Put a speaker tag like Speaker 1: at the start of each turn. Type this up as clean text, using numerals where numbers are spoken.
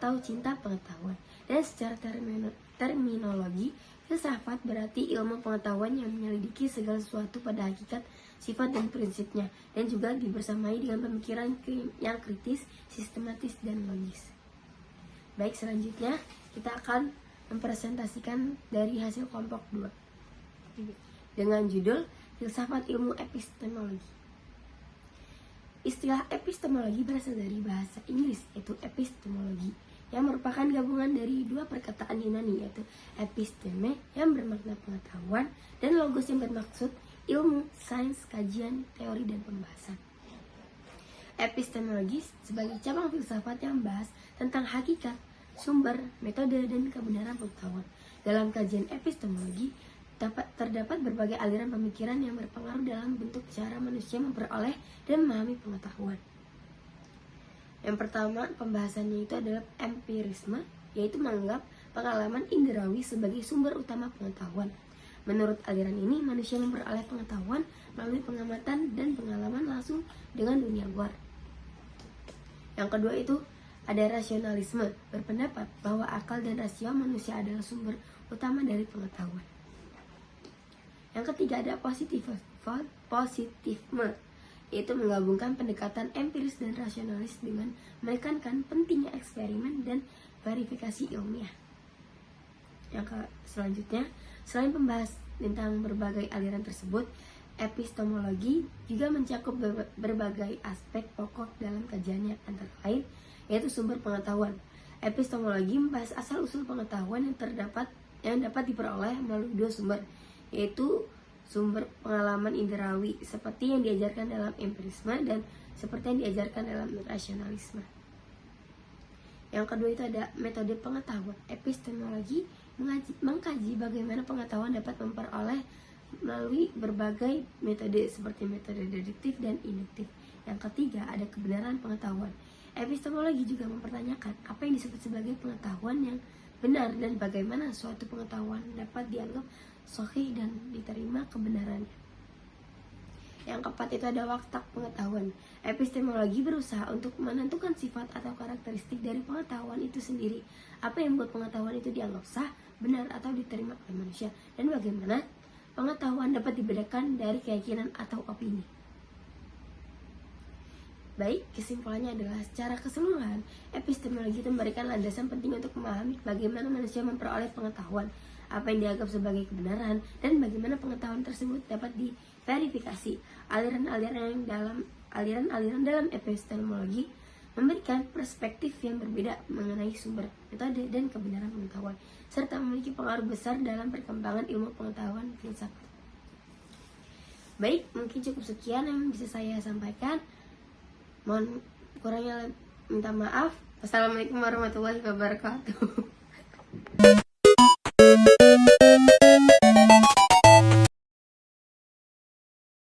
Speaker 1: atau cinta pengetahuan. Dan secara terminologi, filsafat berarti ilmu pengetahuan yang menyelidiki segala sesuatu pada hakikat, sifat, dan prinsipnya, dan juga dibersamai dengan pemikiran yang kritis, sistematis, dan logis. Baik, selanjutnya kita akan mempresentasikan dari hasil kelompok 2 dengan judul Filsafat Ilmu Epistemologi. Istilah epistemologi berasal dari bahasa Inggris, yaitu epistemologi, yang merupakan gabungan dari dua perkataan Yunani, yaitu episteme yang bermakna pengetahuan dan logos yang bermaksud ilmu, sains, kajian, teori, dan pembahasan. Epistemologi sebagai cabang filsafat yang membahas tentang hakikat, sumber, metode, dan kebenaran pengetahuan. Dalam kajian epistemologi terdapat berbagai aliran pemikiran yang berpengaruh dalam bentuk cara manusia memperoleh dan memahami pengetahuan. Yang pertama, pembahasannya itu adalah empirisme, yaitu menganggap pengalaman indrawi sebagai sumber utama pengetahuan. Menurut aliran ini, manusia memperoleh pengetahuan melalui pengamatan dan pengalaman langsung dengan dunia luar. Yang kedua itu ada rasionalisme, berpendapat bahwa akal dan rasio manusia adalah sumber utama dari pengetahuan. Yang ketiga ada positifisme, yaitu menggabungkan pendekatan empiris dan rasionalis dengan menekankan pentingnya eksperimen dan verifikasi ilmiah. Yang selanjutnya, selain membahas tentang berbagai aliran tersebut, epistemologi juga mencakup berbagai aspek pokok dalam kajiannya, antara lain yaitu sumber pengetahuan. Epistemologi membahas asal-usul pengetahuan yang dapat diperoleh melalui dua sumber, yaitu sumber pengalaman indrawi seperti yang diajarkan dalam empirisme dan seperti yang diajarkan dalam rasionalisme. Yang kedua itu ada metode pengetahuan. Epistemologi mengkaji bagaimana pengetahuan dapat memperoleh melalui berbagai metode seperti metode deduktif dan induktif. Yang ketiga ada kebenaran pengetahuan. Epistemologi juga mempertanyakan apa yang disebut sebagai pengetahuan yang benar dan bagaimana suatu pengetahuan dapat dianggap sahih dan diterima kebenarannya. Yang keempat itu ada watak pengetahuan. Epistemologi berusaha untuk menentukan sifat atau karakteristik dari pengetahuan itu sendiri. Apa yang membuat pengetahuan itu dianggap sah, benar, atau diterima oleh manusia, dan bagaimana pengetahuan dapat dibedakan dari keyakinan atau opini. Baik, kesimpulannya adalah secara keseluruhan, epistemologi itu memberikan landasan penting untuk memahami bagaimana manusia memperoleh pengetahuan, apa yang dianggap sebagai kebenaran, dan bagaimana pengetahuan tersebut dapat diverifikasi. Aliran-aliran dalam epistemologi memberikan perspektif yang berbeda mengenai sumber, metode, dan kebenaran pengetahuan, serta memiliki pengaruh besar dalam perkembangan ilmu pengetahuan filsafat. Baik, mungkin cukup sekian yang bisa saya sampaikan. Mohon kurangnya minta maaf. Wassalamualaikum warahmatullahi wabarakatuh.